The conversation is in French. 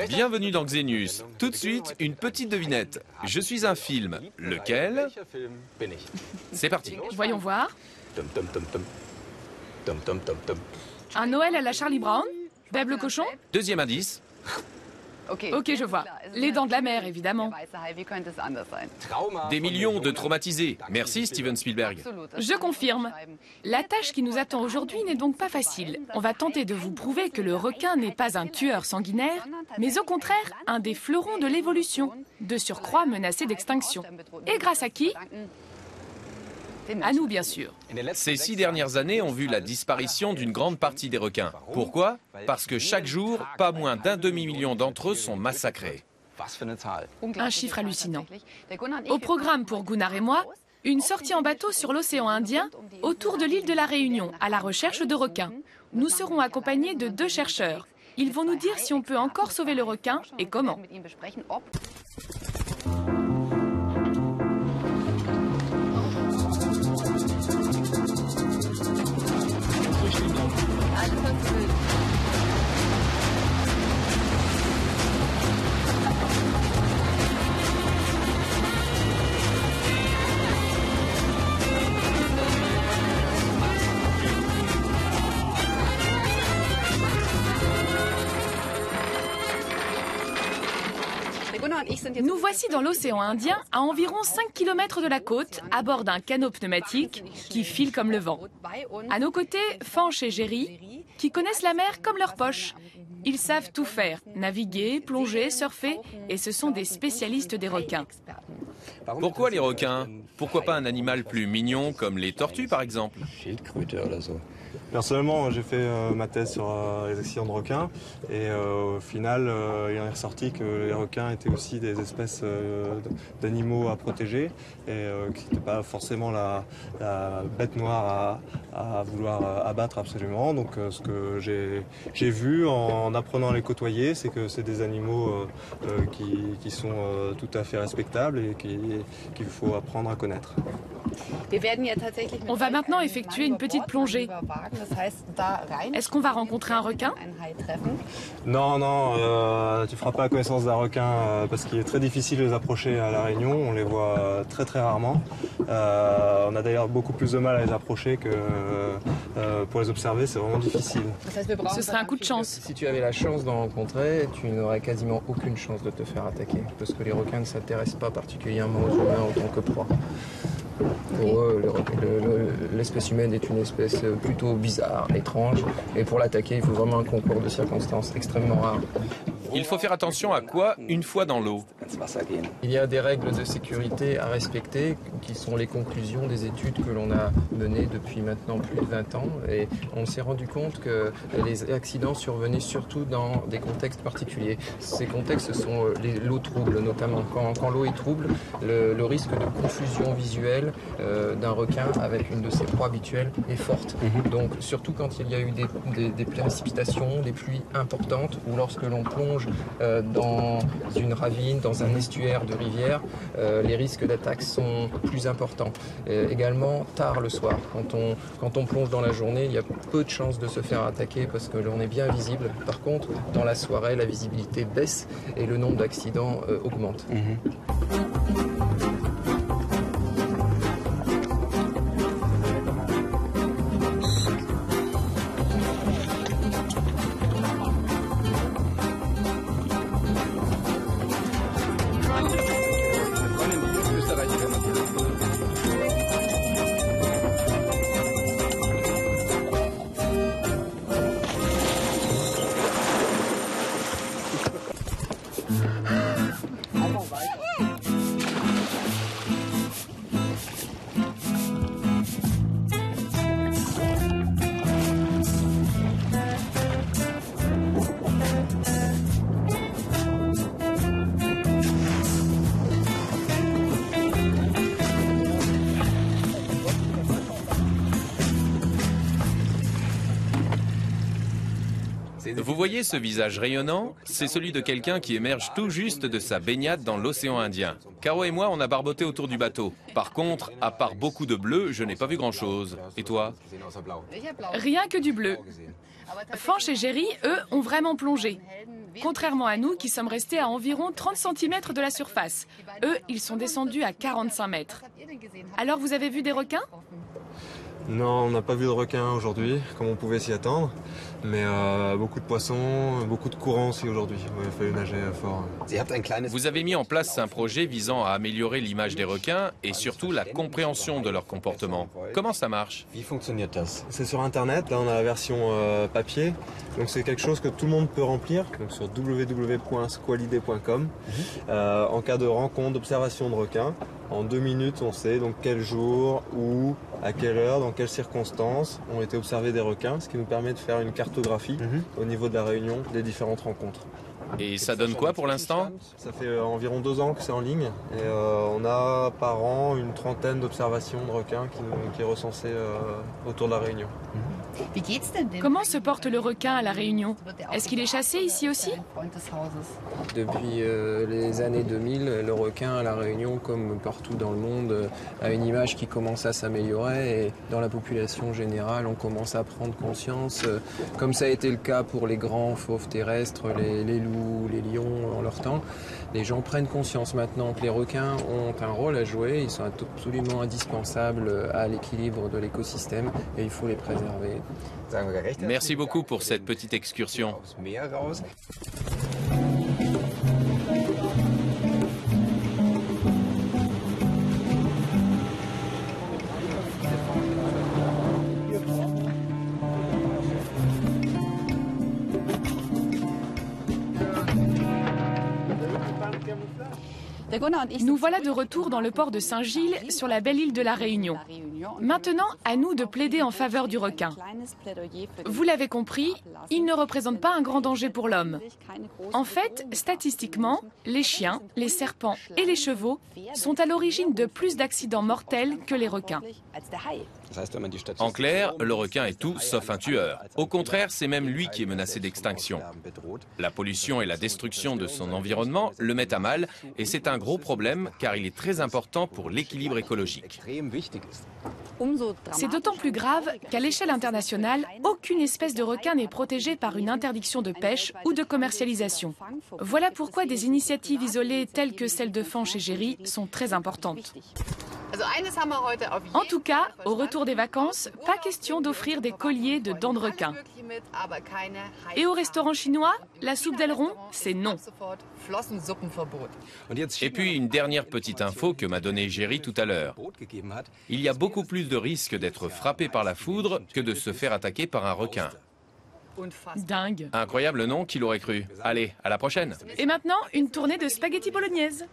Bienvenue dans Xenius. Tout de suite, une petite devinette. Je suis un film. Lequel? C'est parti. Voyons voir. Un Noël à la Charlie Brown? Beb le cochon? Deuxième indice. Ok, je vois. Les dents de la mer, évidemment. Des millions de traumatisés. Merci Steven Spielberg. Je confirme. La tâche qui nous attend aujourd'hui n'est donc pas facile. On va tenter de vous prouver que le requin n'est pas un tueur sanguinaire, mais au contraire, un des fleurons de l'évolution, de surcroît menacé d'extinction. Et grâce à qui? À nous, bien sûr. Ces 6 dernières années ont vu la disparition d'une grande partie des requins. Pourquoi? Parce que chaque jour, pas moins d'1 demi-million d'entre eux sont massacrés. Un chiffre hallucinant. Au programme pour Gunnar et moi, une sortie en bateau sur l'océan Indien autour de l'île de la Réunion à la recherche de requins. Nous serons accompagnés de 2 chercheurs. Ils vont nous dire si on peut encore sauver le requin et comment. Nous voici dans l'océan Indien, à environ 5 km de la côte, à bord d'un canot pneumatique qui file comme le vent. À nos côtés, Fanch et Jerry, qui connaissent la mer comme leur poche. Ils savent tout faire, naviguer, plonger, surfer, et ce sont des spécialistes des requins. Pourquoi les requins? Pourquoi pas un animal plus mignon comme les tortues par exemple? Personnellement, j'ai fait ma thèse sur les accidents de requins et au final, il en est ressorti que les requins étaient aussi des espèces d'animaux à protéger et que ce n'était pas forcément la bête noire à vouloir abattre absolument. Donc ce que j'ai vu en apprenant à les côtoyer, c'est que c'est des animaux qui sont tout à fait respectables et qu'il faut apprendre à connaître. On va maintenant effectuer une petite plongée. Est-ce qu'on va rencontrer un requin? Non, tu feras pas la connaissance d'un requin parce qu'il est très difficile de les approcher à La Réunion. On les voit très très rarement. On a d'ailleurs beaucoup plus de mal à les approcher que pour les observer. C'est vraiment difficile. Ce serait un coup de chance. Si tu avais la chance d'en rencontrer, tu n'aurais quasiment aucune chance de te faire attaquer parce que les requins ne s'intéressent pas particulièrement aux humains en tant que proie. Pour eux, l'espèce humaine est une espèce plutôt bizarre, étrange, et pour l'attaquer, il faut vraiment un concours de circonstances extrêmement rare. Il faut faire attention à quoi une fois dans l'eau? Il y a des règles de sécurité à respecter qui sont les conclusions des études que l'on a menées depuis maintenant plus de 20 ans et on s'est rendu compte que les accidents survenaient surtout dans des contextes particuliers. Ces contextes sont l'eau trouble notamment. Quand l'eau est trouble, le risque de confusion visuelle d'un requin avec une de ses proies habituelles est forte. Donc surtout quand il y a eu des précipitations, des pluies importantes ou lorsque l'on plonge dans une ravine, dans un estuaire de rivière, les risques d'attaque sont plus importants. Également, tard le soir, quand on plonge dans la journée, il y a peu de chances de se faire attaquer parce que l'on est bien visible. Par contre, dans la soirée, la visibilité baisse et le nombre d'accidents augmente. Vous voyez ce visage rayonnant? C'est celui de quelqu'un qui émerge tout juste de sa baignade dans l'océan Indien. Caro et moi, on a barboté autour du bateau. Par contre, à part beaucoup de bleu, je n'ai pas vu grand-chose. Et toi? Rien que du bleu. Fanch et Jerry, eux, ont vraiment plongé. Contrairement à nous qui sommes restés à environ 30 cm de la surface. Eux, ils sont descendus à 45 mètres. Alors vous avez vu des requins? Non, on n'a pas vu de requins aujourd'hui, comme on pouvait s'y attendre. Mais beaucoup de poissons, beaucoup de courants aussi aujourd'hui. Il a fallu nager fort. Vous avez mis en place un projet visant à améliorer l'image des requins et surtout la compréhension de leur comportement. Comment ça marche? C'est sur Internet, là on a la version papier. Donc c'est quelque chose que tout le monde peut remplir, donc sur www.squalidé.com. En cas de rencontre, d'observation de requins, en 2 minutes on sait donc quel jour, où, à quelle heure, dans quelles circonstances ont été observés des requins, ce qui nous permet de faire une cartographie au niveau de la Réunion des différentes rencontres. Et ça donne quoi pour l'instant? Ça fait environ 2 ans que c'est en ligne et on a par an une trentaine d'observations de requins qui est recensée autour de la Réunion. Comment se porte le requin à La Réunion? Est-ce qu'il est chassé ici aussi? Depuis les années 2000, le requin à La Réunion, comme partout dans le monde, a une image qui commence à s'améliorer et dans la population générale, on commence à prendre conscience, comme ça a été le cas pour les grands fauves terrestres, les loups, les lions en leur temps. Les gens prennent conscience maintenant que les requins ont un rôle à jouer, ils sont absolument indispensables à l'équilibre de l'écosystème et il faut les préserver. Merci beaucoup pour cette petite excursion. Nous voilà de retour dans le port de Saint-Gilles, sur la belle île de La Réunion. Maintenant, à nous de plaider en faveur du requin. Vous l'avez compris, il ne représente pas un grand danger pour l'homme. En fait, statistiquement, les chiens, les serpents et les chevaux sont à l'origine de plus d'accidents mortels que les requins. En clair, le requin est tout sauf un tueur. Au contraire, c'est même lui qui est menacé d'extinction. La pollution et la destruction de son environnement le mettent à mal et c'est un gros problème car il est très important pour l'équilibre écologique. C'est d'autant plus grave qu'à l'échelle internationale, aucune espèce de requin n'est protégée par une interdiction de pêche ou de commercialisation. Voilà pourquoi des initiatives isolées telles que celle de Fanch et Jerry sont très importantes. En tout cas, au retour des vacances, pas question d'offrir des colliers de dents de requin. Et au restaurant chinois, la soupe d'aileron, c'est non. Et puis une dernière petite info que m'a donnée Jerry tout à l'heure. Il y a beaucoup plus de risques d'être frappé par la foudre que de se faire attaquer par un requin. Dingue. Incroyable, non? Qui l'aurait cru? Allez, à la prochaine! Et maintenant, une tournée de spaghetti bolognaise.